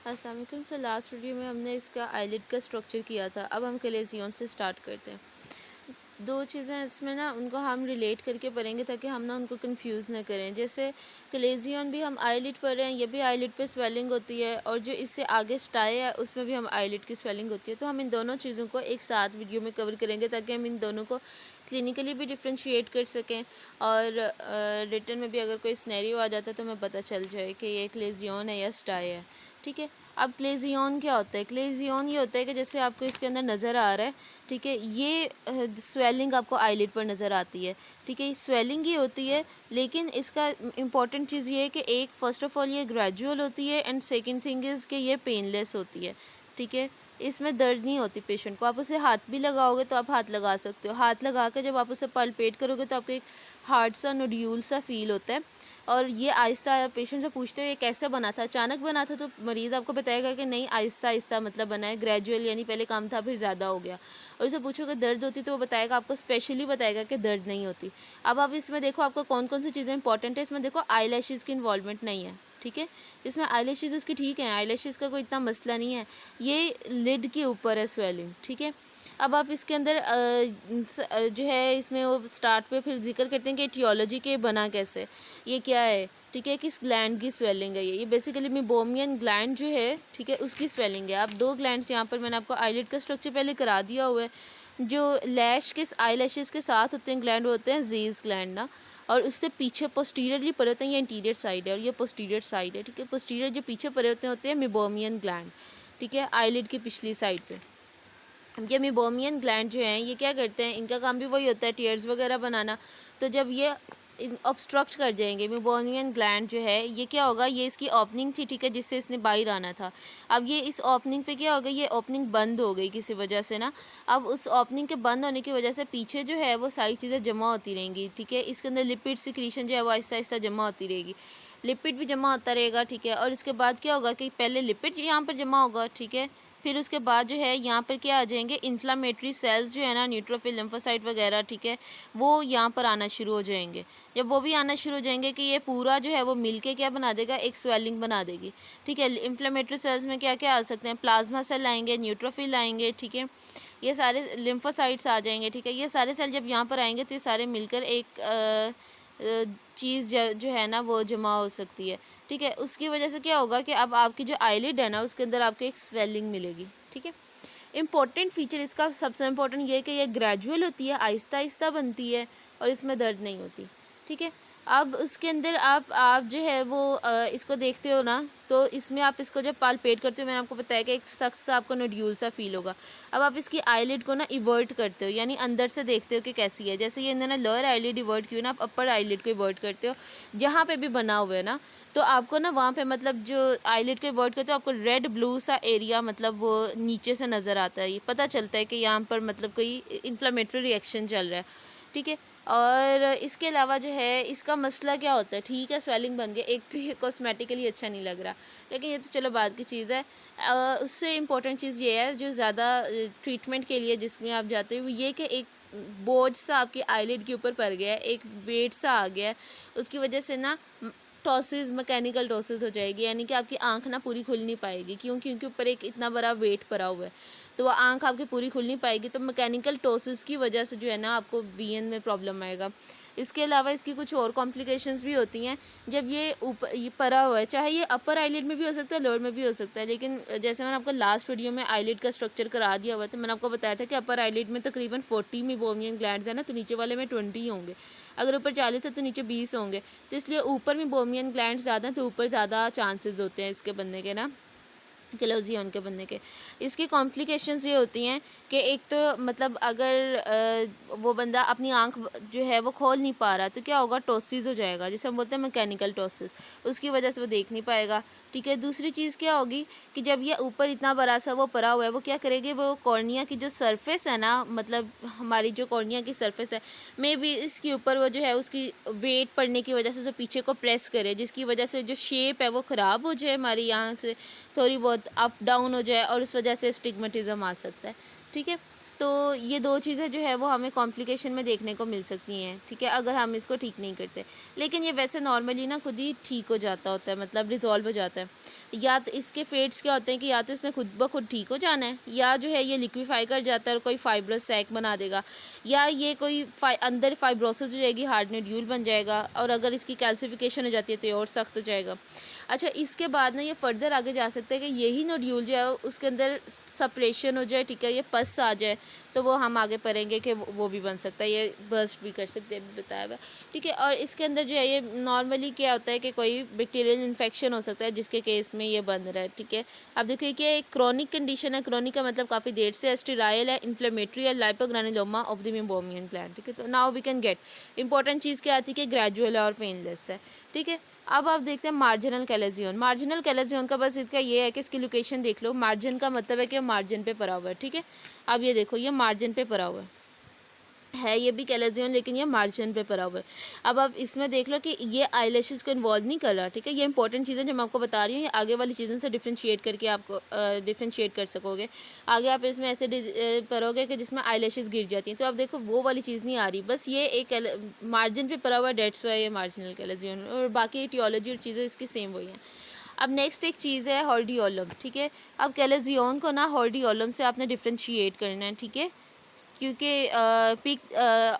अस्सलाम वालेकुम। So last video में हमने इसका आईलिड का स्ट्रक्चर किया था। अब हम कलेजियन से स्टार्ट करते हैं। दो चीज़ें इसमें ना उनको हम रिलेट करके पढ़ेंगे ताकि हम ना उनको कंफ्यूज ना करें। जैसे कलेजियन भी हम आईलिड पढ़ रहे हैं, ये भी आईलिड पे स्वेलिंग होती है, और जो इससे आगे स्टाई है उसमें भी हम आईलिड की स्वेलिंग होती है। तो हम इन दोनों चीज़ों को एक साथ वीडियो में कवर करेंगे ताकि हम इन दोनों को क्लिनिकली भी डिफ्रेंशिएट कर सकें, और रिटन में भी अगर कोई स्नैरियो आ जाता है तो हमें पता चल जाए कि ये कलेजियन है या स्टाई है। ठीक है। अब क्लेजियन क्या होता है? क्लेजियन ये होता है कि जैसे आपको इसके अंदर नज़र आ रहा है, ठीक है, ये स्वेलिंग आपको आईलिड पर नज़र आती है। ठीक है, स्वेलिंग ही होती है, लेकिन इसका इम्पॉर्टेंट चीज़ ये है कि एक फ़र्स्ट ऑफ ऑल ये ग्रेजुअल होती है, एंड सेकंड थिंग इज़ कि ये पेनलेस होती है। ठीक है, इसमें दर्द नहीं होती पेशेंट को। आप उसे हाथ भी लगाओगे तो आप हाथ लगा सकते हो। हाथ लगा के जब आप उसे पल्पेट करोगे तो आपको एक हार्ड सा नोड्यूल सा फील होता है, और ये आहिस्ता पेशेंट से पूछते हो ये कैसे बना था, अचानक बना था, तो मरीज़ आपको बताएगा कि नहीं, आहिस्ता आहिस्ता मतलब बना है, ग्रेजुअल, यानी पहले कम था फिर ज़्यादा हो गया। और उसे पूछोगे दर्द होती तो वो बताएगा, आपको स्पेशली बताएगा कि दर्द नहीं होती। अब आप इसमें देखो आपको कौन कौन सी चीज़ें इंपॉर्टेंट है। इसमें देखो आई लैशेज़ की इन्वॉल्वमेंट नहीं है। ठीक है, इसमें आई लैशेज़ उसकी ठीक है, आई लैशेज़ का कोई इतना मसला नहीं है। ये लिड के ऊपर है स्वेलिंग। ठीक है, अब आप इसके अंदर जो है इसमें वो स्टार्ट पे फिर जिक्र करते हैं कि एटियोलॉजी के बना कैसे, ये क्या है। ठीक है, किस ग्लैंड की स्वेलिंग है ये बेसिकली मेबोमियन ग्लैंड जो है, ठीक है, उसकी स्वेलिंग है। आप दो ग्लैंड्स यहाँ पर मैंने आपको आईलिड का स्ट्रक्चर पहले करा दिया हुआ है। जो लैश के आई लैशेज़ के साथ होते हैं ग्लैंड होते हैं जीज ग्लैंड ना, और उससे पीछे पोस्टीरियरली पड़े होते हैं, ये इंटीरियर साइड है और ये पोस्टीरियर साइड है। ठीक है, पोस्टीरियर जो पीछे पड़े होते हैं मेबोमियन ग्लैंड। ठीक है, आईलिड की पिछली साइड पे ये मेबोमियन ग्लैंड जो हैं ये क्या करते हैं, इनका काम भी वही होता है टीयर्स वगैरह बनाना। तो जब ये ऑब्स्ट्रक्ट कर जाएंगे मेबोमियन ग्लैंड जो है, ये क्या होगा, ये इसकी ओपनिंग थी, ठीक है, जिससे इसने बाहर आना था। अब ये इस ओपनिंग पे क्या होगा, ये ओपनिंग बंद हो गई किसी वजह से ना। अब उस ओपनिंग के बंद होने की वजह से पीछे जो है वो सारी चीज़ें जमा होती रहेंगी। ठीक है, इसके अंदर लिपिड सिक्रीशन जो है वो आहिस्ता आहिस्ता जमा होती रहेगी, लिपिड भी जमा होता रहेगा। ठीक है, और इसके बाद क्या होगा कि पहले लिपिड यहाँ पर जमा होगा, ठीक है, फिर उसके बाद जो है यहाँ पर क्या आ जाएंगे, इन्फ्लामेटरी सेल्स जो है ना, न्यूट्रोफिल, लिम्फोसाइट वगैरह, ठीक है, वो यहाँ पर आना शुरू हो जाएंगे। जब वो भी आना शुरू हो जाएंगे कि ये पूरा जो है वो मिलके क्या बना देगा, एक स्वेलिंग बना देगी। ठीक है, इन्फ्लामेटरी सेल्स में क्या क्या आ सकते हैं, प्लाज्मा सेल आएंगे, न्यूट्रोफिल आएंगे, ठीक है, ये सारे लिम्फोसाइट्स आ जाएंगे। ठीक है, ये सारे सेल जब यहाँ पर आएंगे तो ये सारे मिलकर एक चीज़ जो है ना वो जमा हो सकती है। ठीक है, उसकी वजह से क्या होगा कि अब आपकी जो आईलिड है ना उसके अंदर आपको एक स्वेलिंग मिलेगी। ठीक है, इम्पॉर्टेंट फीचर इसका सबसे इम्पॉर्टेंट ये है कि ये ग्रेजुअल होती है, आहिस्ता आहिस्ता बनती है, और इसमें दर्द नहीं होती। ठीक है, अब उसके अंदर आप जो है वो इसको देखते हो ना, तो इसमें आप इसको जब पालपेट करते हो, मैंने आपको बताया कि एक सख्त सा आपको नोड्यूल सा फील होगा। अब आप इसकी आईलिड को ना इवर्ट करते हो, यानी अंदर से देखते हो कि कैसी है। जैसे ये ना लोअर आईलिड इवर्ट की हो ना, आप अपर आईलिड को इवर्ट करते हो, जहाँ पे भी बना हुआ है ना, तो आपको ना वहाँ पे मतलब जो आईलिड को इवर्ट करते हो आपको रेड ब्लू सा एरिया मतलब वो नीचे से नज़र आता है। ये पता चलता है कि यहाँ पर मतलब कोई इन्फ्लामेटरी रिएक्शन चल रहा है। ठीक है, और इसके अलावा जो है इसका मसला क्या होता है, ठीक है, स्वेलिंग बन गया, एक तो ये कॉस्मेटिकली अच्छा नहीं लग रहा, लेकिन ये तो चलो बाद की चीज़ है। उससे इम्पोर्टेंट चीज़ ये है जो ज़्यादा ट्रीटमेंट के लिए जिसमें आप जाते हो, ये कि एक बोझ सा आपकी आईलिड के ऊपर पड़ गया है, एक वेट सा आ गया है, उसकी वजह से ना टॉसिस, मैकेनिकल टॉसिस हो जाएगी, यानी कि आपकी आंख ना पूरी खुल नहीं पाएगी। क्यों? क्योंकि ऊपर एक इतना बड़ा वेट पड़ा हुआ है, तो वह आंख आपकी पूरी खुल नहीं पाएगी। तो मैकेनिकल टॉसिस की वजह से जो है ना आपको वीएन में प्रॉब्लम आएगा। इसके अलावा इसकी कुछ और कॉम्प्लिकेशंस भी होती हैं जब ये ऊपर ये पड़ा हुआ है, चाहे ये अपर आईलिड में भी हो सकता है, लोअर में भी हो सकता है। लेकिन जैसे मैंने आपको लास्ट वीडियो में आईलिड का स्ट्रक्चर करा दिया हुआ था, मैंने आपको बताया था कि अपर आईलिड में तकरीबन 40 मेबोमियन ग्लैंड्स है ना, तो नीचे वाले में 20 ही होंगे। अगर ऊपर 40 है तो नीचे 20 होंगे, तो इसलिए ऊपर मेबोमियन ग्लैंड्स ज़्यादा हैं, तो ऊपर ज़्यादा चांसेस होते हैं इसके बनने के ना, क्लोजियन के बनने के। इसकी कॉम्प्लिकेशंस ये होती हैं कि एक तो मतलब अगर वो बंदा अपनी आंख जो है वो खोल नहीं पा रहा तो क्या होगा, टॉसिस हो जाएगा, जिसे हम बोलते हैं मैकेनिकल टॉसिस, उसकी वजह से वो देख नहीं पाएगा। ठीक है, दूसरी चीज़ क्या होगी कि जब ये ऊपर इतना बड़ा सा वो पड़ा हुआ है, वो क्या करेगी, वो कॉर्निया की जो सरफेस है ना, मतलब हमारी जो कॉर्निया की सरफेस है, मे बी इसके ऊपर वो जो है उसकी वेट पड़ने की वजह से उसे पीछे को प्रेस करे, जिसकी वजह से जो शेप है वो ख़राब हो जाए, हमारी यहाँ से थोड़ी बहुत अप डाउन हो जाए, और उस वजह से स्टिग्मेटिज्म आ सकता है। ठीक है, तो ये दो चीज़ें जो है वो हमें कॉम्प्लिकेशन में देखने को मिल सकती हैं, ठीक है, अगर हम इसको ठीक नहीं करते। लेकिन ये वैसे नॉर्मली ना खुद ही ठीक हो जाता होता है, मतलब रिजॉल्व हो जाता है। या तो इसके फेट्स क्या होते हैं कि या तो इसने खुद ब खुद ठीक हो जाना है, या जो है ये लिक्विफाई कर जाता है और कोई फाइब्रस सैक बना देगा, या ये कोई अंदर फाइब्रोसिस हो जाएगी, हार्ड नोड्यूल बन जाएगा, और अगर इसकी कैल्सिफिकेशन हो जाती है तो ये और सख्त हो जाएगा। अच्छा, इसके बाद ना ये फर्दर आगे जा सकता है कि यही नोड्यूल जो है उसके अंदर सपरेशन हो जाए, ठीक है, ये पस आ जाए, तो वो हम आगे पढ़ेंगे कि वो भी बन सकता है, ये बर्स्ट भी कर सकते हैं, बताया हुआ, ठीक है। और इसके अंदर जो है ये नॉर्मली क्या होता है कि कोई बैक्टीरियल इन्फेक्शन हो सकता है जिसके केस में ये बन रहा है, ठीक है। अब देखिए कि एक क्रोनिक कंडीशन है, क्रोनिक का मतलब काफ़ी देर से, स्टेराइल है, इन्फ्लेमेटरी है, lipogranuloma of the membrane gland, ठीक है। तो now we can get important चीज़ क्या आती है कि ग्रेजुअल है और पेनलेस है, ठीक है। अब आप देखते हैं मार्जिनल कैलेजियन। मार्जिनल कैलेजियन का बस इसका ये है कि इसकी लोकेशन देख लो, मार्जिन का मतलब है कि मार्जिन पे पड़ा हुआ है, ठीक है। अब ये देखो, ये मार्जिन पे पड़ा हुआ है ये भी कैलेजियन, लेकिन ये मार्जिन पे पड़ा हुआ है। अब आप इसमें देख लो कि ये आईलैशेस को इन्वॉल्व नहीं कर रहा, ठीक है। ये इंपॉर्टेंट चीज़ें जो मैं आपको बता रही हूँ, ये आगे वाली चीज़ों से डिफ्रेंशिएट करके आपको डिफ्रेंशिएट कर सकोगे। आगे आप इसमें ऐसे पढ़ोगे कि जिसमें आईलैशेस गिर जाती हैं, तो अब देखो वो वाली चीज़ नहीं आ रही, बस ये एक मार्जिन पे पड़ा हुआ है, डेट्स वाई ये मार्जिनल कैलेजियन, और बाकी टियोलॉजी और चीज़ें इसकी सेम वही हैं। अब नेक्स्ट एक चीज़ है हॉर्डियोलम, ठीक है। अब कैलेजियन को ना हॉर्डियोलम से आपने डिफ्रेंशिएट करना है, ठीक है, क्योंकि पिक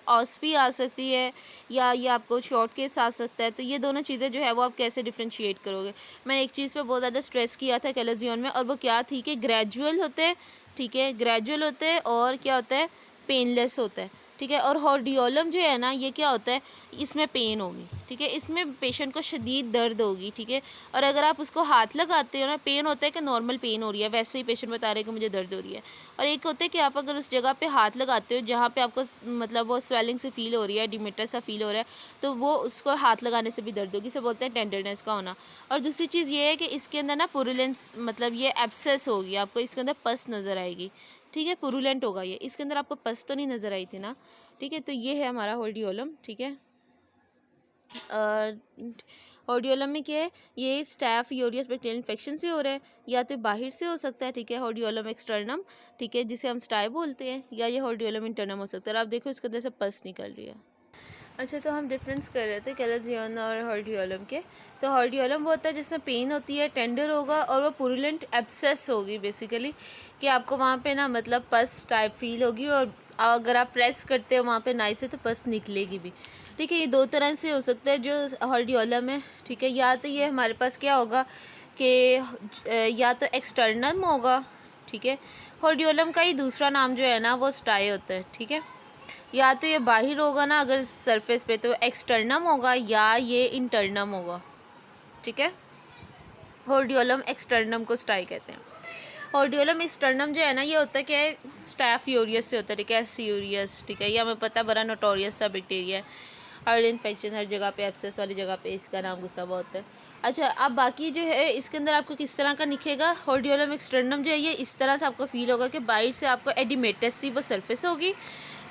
ऑस्पी आ सकती है या ये आपको शॉर्ट केस आ सकता है, तो ये दोनों चीज़ें जो है वो आप कैसे डिफ्रेंशिएट करोगे। मैंने एक चीज़ पे बहुत ज़्यादा स्ट्रेस किया था कैलेजियन में, और वो क्या थी कि ग्रेजुअल होते हैं, ठीक है, ग्रेजुअल होते हैं, और क्या होता है, पेनलेस होता है, ठीक है। और हॉर्डियोलम जो है ना, ये क्या होता है, इसमें पेन होगी, ठीक है, इसमें पेशेंट को शदीद दर्द होगी, ठीक है। और अगर आप उसको हाथ लगाते हो ना, पेन होता है कि नॉर्मल पेन हो रही है, वैसे ही पेशेंट बता रहे हैं कि मुझे दर्द हो रही है। और एक होता है कि आप अगर उस जगह पे हाथ लगाते हो जहाँ पे आपको मतलब वो स्वेलिंग से फील हो रही है, डिमेटर सा फील हो रहा है, तो वो उसको हाथ लगाने से भी दर्द होगी, इसे बोलते हैं टेंडरनेस का होना। और दूसरी चीज़ ये है कि इसके अंदर ना पुरुलेंस, मतलब ये एब्सेस होगी, आपको इसके अंदर पस नज़र आएगी, ठीक है, पुरुलेंट होगा ये। इसके अंदर आपको पस तो नहीं नज़र आई थी ना, ठीक है। तो ये है हमारा हॉर्डियोलम, ठीक है। हॉर्डियोलम में क्या है, ये स्टैफ यूरियस बैक्टीरियल इन्फेक्शन से हो रहा है, या तो बाहर से हो सकता है, ठीक है, हॉर्डियोलम एक्सटर्नम, ठीक है, जिसे हम स्टाई बोलते हैं, या ये हॉर्डियोलम इंटरनम हो सकता है। आप देखो इसके अंदर से पस निकल रही है। अच्छा, तो हम डिफरेंस कर रहे थे कैलेजियन और हॉर्डियोलम के। तो हॉर्डियोलम वो होता है जिसमें पेन होती है, टेंडर होगा, और वो पुरुलेंट एब्सेस होगी बेसिकली, कि आपको वहाँ पे ना मतलब पस टाइप फील होगी, और अगर आप प्रेस करते हो वहाँ पे नाइफ से तो पस निकलेगी भी, ठीक है। ये दो तरह से हो सकता है जो हॉर्डियोलम है, ठीक है। या तो ये हमारे पास क्या होगा कि या तो एक्सटर्नम होगा, ठीक है, हॉर्डियोलम का ही दूसरा नाम जो है ना वो स्टाई होता है, ठीक है। या तो ये बाहर होगा ना अगर सरफेस पे, तो एक्सटर्नम होगा, या ये इंटरनम होगा, ठीक है। हॉर्डियोलम एक्सटर्नम को स्टाई कहते हैं। हॉर्डियोलम एक्सटर्नम जो है ना, ये होता है कि स्टैफ यूरियस से होता है, ठीक है, एस यूरियस, ठीक है, ये हमें पता बड़ा नोटोरियस सा बैक्टीरिया है, हर इन्फेक्शन हर जगह पे, एब्सेस वाली जगह पे इसका नाम घुसा हुआ होता है। अच्छा, अब बाकी जो है इसके अंदर आपको किस तरह का दिखेगा, हॉर्डियोलम एक्सटर्नम जो है ये इस तरह से आपको फील होगा कि बाहर से आपको एडिमेटस सी वो सरफेस होगी,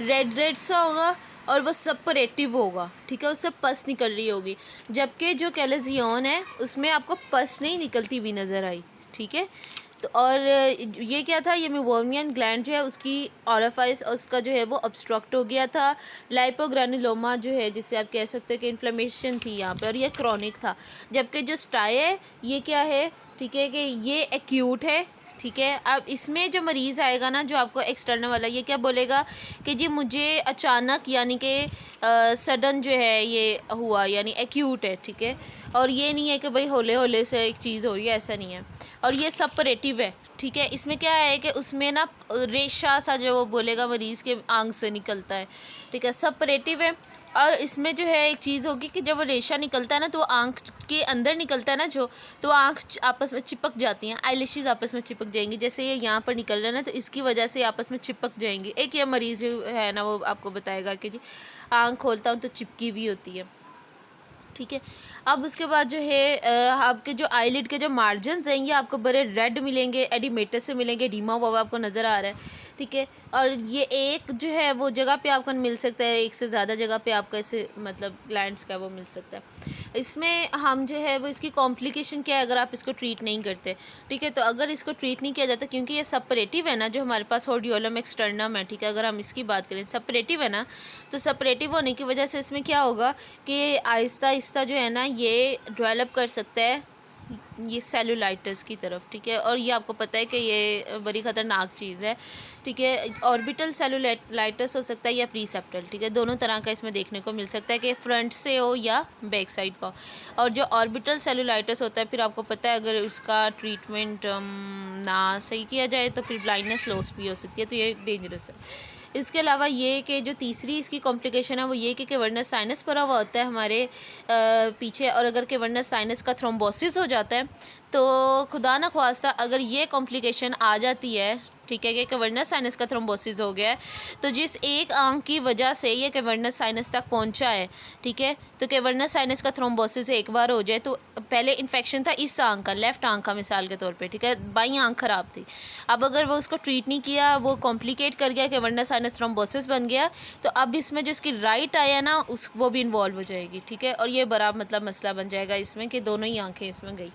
रेड सा होगा, और वो सपरेटिव होगा, ठीक है, उससे पस निकल रही होगी। जबकि जो कैलेजियन है उसमें आपको पस नहीं निकलती हुई नज़र आई, ठीक है। तो और ये क्या था, ये मेम्ब्रेन ग्लैंड जो है उसकी ऑरिफाइस उसका जो है वो ऑब्स्ट्रक्ट हो गया था। लाइपोग्रानुलोमा जो है जिसे आप कह सकते हैं कि इन्फ्लेमेशन थी यहाँ पे, और ये क्रॉनिक था। जबकि जो स्टाई है ये क्या है, ठीक है, कि ये एक्यूट है, ठीक है। अब इसमें जो मरीज़ आएगा ना, जो आपको एक्सटर्नल वाला, ये क्या बोलेगा कि जी मुझे अचानक यानी कि सडन जो है ये हुआ, यानी एक्यूट है, ठीक है। और ये नहीं है कि भाई होले होले से एक चीज़ हो रही है, ऐसा नहीं है। और ये सपरेटिव है, ठीक है। इसमें क्या है कि उसमें ना रेशा सा जो वो बोलेगा मरीज़ के आंख से निकलता है, ठीक है, सपरेटिव है। और इसमें जो है एक चीज़ होगी कि जब वो रेशा निकलता है ना, तो आँख के अंदर निकलता है ना जो, तो आँख आपस में चिपक जाती हैं, आईलैशेस आपस में चिपक जाएंगी। जैसे ये यहाँ पर निकल रहा है ना, तो इसकी वजह से आपस में चिपक जाएंगी। एक ये मरीज़ जो है ना वो आपको बताएगा कि जी आँख खोलता हूँ तो चिपकी हुई होती है, ठीक है। अब उसके बाद जो है आपके जो आईलिड के जो मार्जिन हैं ये आपको बड़े रेड मिलेंगे, एडिमेटस से मिलेंगे, डीमा हुआ आपको नज़र आ रहा है, ठीक है। और ये एक जो है वो जगह पे आपको मिल सकता है, एक से ज़्यादा जगह पे आपका ऐसे मतलब ग्लैंड्स का वो मिल सकता है। इसमें हम जो है वो इसकी कॉम्प्लिकेशन क्या है अगर आप इसको ट्रीट नहीं करते, ठीक है। तो अगर इसको ट्रीट नहीं किया जाता, क्योंकि ये सपरेटिव है ना, जो हमारे पास होडियोलम एक्सटर्नम है, ठीक है, अगर हम इसकी बात करें सपरेटिव है ना, तो सपरेटिव होने की वजह से इसमें क्या होगा कि आहिस्ता आहिस्ता जो है ना ये डेवलप कर सकता है ये सेलुलाइटिस की तरफ, ठीक है। और ये आपको पता है कि ये बड़ी ख़तरनाक चीज़ है, ठीक है। ऑर्बिटल सेलुलाइटिस हो सकता है या प्रीसेप्टल, ठीक है, दोनों तरह का इसमें देखने को मिल सकता है कि फ्रंट से हो या बैक साइड का। और जो ऑर्बिटल सेलुलाइटिस होता है, फिर आपको पता है अगर उसका ट्रीटमेंट ना सही किया जाए तो फिर ब्लाइंडनेस लॉस भी हो सकती है, तो ये डेंजरस है। इसके अलावा ये कि जो तीसरी इसकी कॉम्प्लिकेशन है वो ये कि कैवर्नस साइनस भरा हुआ होता है हमारे पीछे, और अगर कैवर्नस साइनस का थ्रोम्बोसिस हो जाता है तो खुदा न ख्वास्ता अगर ये कॉम्प्लिकेशन आ जाती है, ठीक है, कि कैवर्नस साइनस का थ्रोम्बोसिस हो गया है, तो जिस एक आंख की वजह से ये कैवर्नस साइनस तक पहुंचा है, ठीक है, तो कैवर्नस साइनस का थ्रोम्बोसिस एक बार हो जाए तो पहले इन्फेक्शन था इस आंख का, लेफ्ट आंख का मिसाल के तौर पे, ठीक है, बाई आंख ख़राब थी। अब अगर वो उसको ट्रीट नहीं किया, वो कॉम्प्लिकेट कर गया, कैवर्नस साइनस थ्रोम्बोसिस बन गया, तो अब इसमें जो इसकी राइट आया ना उस वो भी इन्वॉल्व हो जाएगी, ठीक है। और ये बड़ा मतलब मसला बन जाएगा इसमें कि दोनों ही आंखें इसमें गई।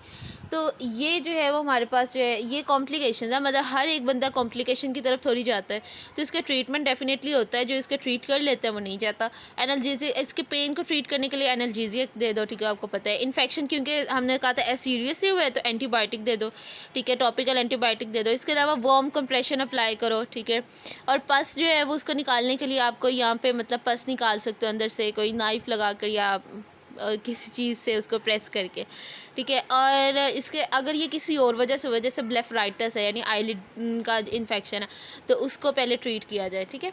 तो ये जो है वो हमारे पास जो है ये कॉम्प्लिकेशन है, मतलब हर एक बंदा कॉम्प्लिकेशन की तरफ थोड़ी जाता है, तो इसका ट्रीटमेंट डेफिनेटली होता है, जो इसका ट्रीट कर लेता है वो नहीं जाता। एनाल्जेसिक, इसके पेन को ट्रीट करने के लिए एनाल्जेसिक दे दो, ठीक है, आपको पता है। इन्फेक्शन क्योंकि हमने कहा था सीरियस ही हुआ है तो एंटीबायोटिक दे दो, ठीक है, टॉपिकल एंटीबायोटिक दे दो। इसके अलावा वार्म कंप्रेशन अप्लाई करो, ठीक है। और पस जो है वो उसको निकालने के लिए आपको यहाँ पे मतलब पस निकाल सकते हो अंदर से कोई नाइफ़ लगा कर या किसी चीज़ से उसको प्रेस करके, ठीक है। और इसके अगर ये किसी और वजह से जैसे ब्लेफराइटिस है यानी आईलिड का इन्फेक्शन है, तो उसको पहले ट्रीट किया जाए, ठीक है।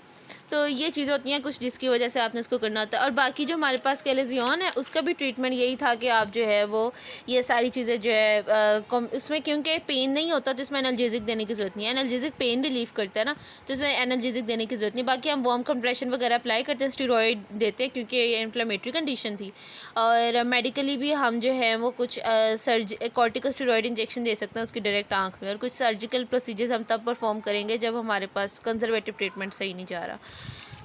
तो ये चीज़ें होती हैं कुछ जिसकी वजह से आपने उसको करना होता है। और बाकी जो हमारे पास कैलेजियन है उसका भी ट्रीटमेंट यही था कि आप जो है वो ये सारी चीज़ें जो है उसमें क्योंकि पेन नहीं होता तो इसमें एनाल्जेसिक देने की ज़रूरत नहीं है। एनाल्जेसिक पेन रिलीफ करता है ना, तो इसमें एनाल्जेसिक देने की ज़रूरत नहीं। बाकी हम वार्म कंप्रेशन वगैरह अप्लाई करते हैं, स्टेरॉइड देते हैं क्योंकि ये इन्फ्लेमेटरी कंडीशन थी। और मेडिकली भी हम जो है वो कुछ कॉर्टिकोस्टेरॉइड इंजेक्शन दे सकते हैं उसकी डायरेक्ट आँख में। और कुछ सर्जिकल प्रोसीजर्स हम तब परफॉर्म करेंगे जब हमारे पास कंजर्वेटिव ट्रीटमेंट सही नहीं जा रहा,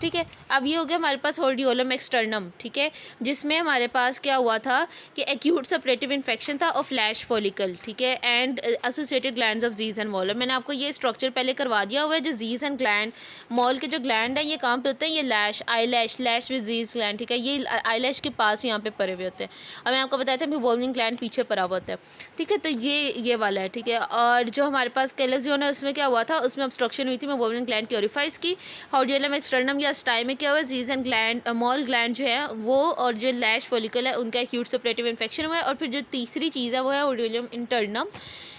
ठीक है। अब ये हो गया हमारे पास होडियोलम एक्सटर्नम, ठीक है, जिसमें हमारे पास क्या हुआ था कि एक्यूट सेपरेटिव इन्फेक्शन था ऑफ लैश फॉलिकल, ठीक है, and associated glands of Zeis and Moll. मैंने आपको ये स्ट्रक्चर पहले करवा दिया हुआ है, जो जीज एंड ग्लैंड मॉल के जो ग्लैंड है ये कहाँ पे होते हैं, ये लैश आई लैश विद जीज ग्लैंड, ठीक है, ये आई लैश के पास यहाँ पे पड़े हुए होते हैं। और मैंने आपको बताया था मेबोमियन ग्लैंड पीछे पड़ा हुआ होता है, ठीक है। तो ये वाला है, ठीक है। और जो हमारे पास कैलेजियन है उसमें क्या हुआ था, उसमें ऑब्स्ट्रक्शन हुई थी मेबोमियन ग्लैंड की ओरिफाइस की। होडियोलम एक्सटर्नम या स्टाई में क्या हुआ, Gs and gland mall gland जो है वो और जो लैश फॉलिकल है उनका एक्यूट सेपरेटिव इन्फेक्शन हुआ है। और फिर जो तीसरी चीज़ है वो है होडियोलम इंटरनम,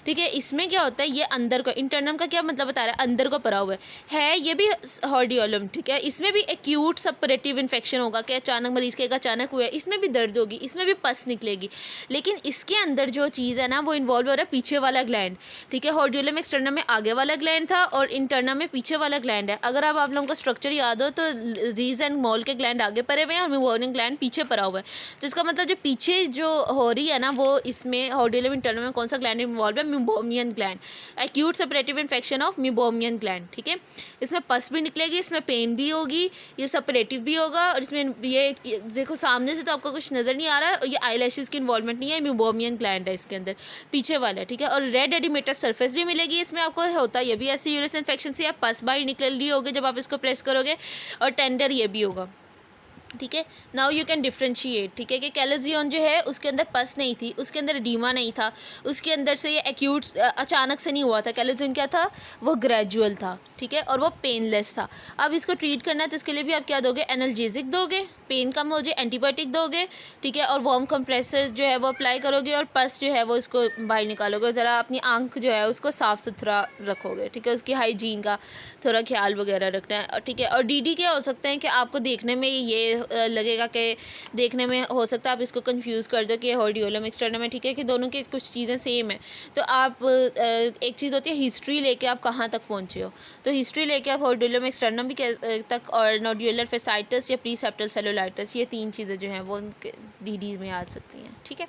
ठीक है। इसमें क्या होता है, ये अंदर को, इंटरनम का क्या मतलब बता रहा है, अंदर को पड़ा हुआ है ये भी होडियोलम, ठीक है। इसमें भी एक्यूट सेपरेटिव इन्फेक्शन होगा कि अचानक मरीज़ के एक अचानक हुआ है, इसमें भी दर्द होगी, इसमें भी पस निकलेगी, लेकिन इसके अंदर जो चीज़ है ना वो इन्वॉल्व हो रहा है पीछे वाला ग्लैंड, ठीक है। होडियोलम एक्सटर्नम में आगे वाला ग्लैंड था और इंटरनम में पीछे वाला ग्लैंड है। अगर आप लोगों को स्ट्रक्चर याद हो तो जीज एंड मॉल के ग्लैंड आगे पड़े हुए हैं और मेबोमियन ग्लैंड पीछे पड़ा हुआ है। तो इसका मतलब जो पीछे जो हो रही है ना वो इसमें होडियोलम इंटरनम में कौन सा ग्लैंड इन्वॉल्व है, Meibomian gland, acute suppurative infection of Meibomian gland, ठीक है। इसमें पस भी निकलेगी, इसमें पेन भी होगी, ये सेपरेटिव भी होगा। और इसमें ये देखो सामने से तो आपको कुछ नज़र नहीं आ रहा है, ये आईलैशेस की इन्वॉल्वमेंट नहीं है, मेबोमियन ग्लैंड है इसके अंदर पीछे वाला, ठीक है। और रेड एडिमेटस सरफेस भी मिलेगी इसमें आपको, होता है ये भी ऐसे यूरिन इन्फेक्शन से या पस बाहर निकल रही होगी जब आप इसको प्रेस करोगे, और टेंडर ये भी होगा, ठीक है। नाउ यू कैन डिफ्रेंशिएट, ठीक है, कि कैलेजियन जो है उसके अंदर पस नहीं थी, उसके अंदर एडीमा नहीं था, उसके अंदर से ये एक्यूट अचानक से नहीं हुआ था। कैलेजियन क्या था, वो ग्रेजुअल था, ठीक है, और वो पेनलेस था। अब इसको ट्रीट करना है तो इसके लिए भी आप क्या दोगे, एनाल्जेसिक दोगे, पेन कम हो जाए एंटीबायोटिक दोगे, ठीक है, और वार्म कंप्रेसर जो है वो अप्लाई करोगे और पस जो है वो इसको बाहर निकालोगे। ज़रा अपनी आंख जो है उसको साफ़ सुथरा रखोगे, ठीक है, उसकी हाइजीन का थोड़ा ख्याल वगैरह रखना है, ठीक है। और डीडी क्या हो सकते हैं कि आपको देखने में ये लगेगा कि देखने में हो सकता है आप इसको कंफ्यूज कर दो कि होडियोलम एक्सटर्नम है, ठीक है, कि दोनों की कुछ चीज़ें सेम है। तो आप एक चीज़ होती है हिस्ट्री लेके आप कहाँ तक पहुँचे हो, तो हिस्ट्री लेके आप होडियोलम एक्सटर्नम भी तक और नोड्यूलर फेसाइटिस या प्रीसेप्टल सेलुलाइटिस, ये तीन चीज़ें जो हैं वो उनके डीडी में आ सकती हैं, ठीक है।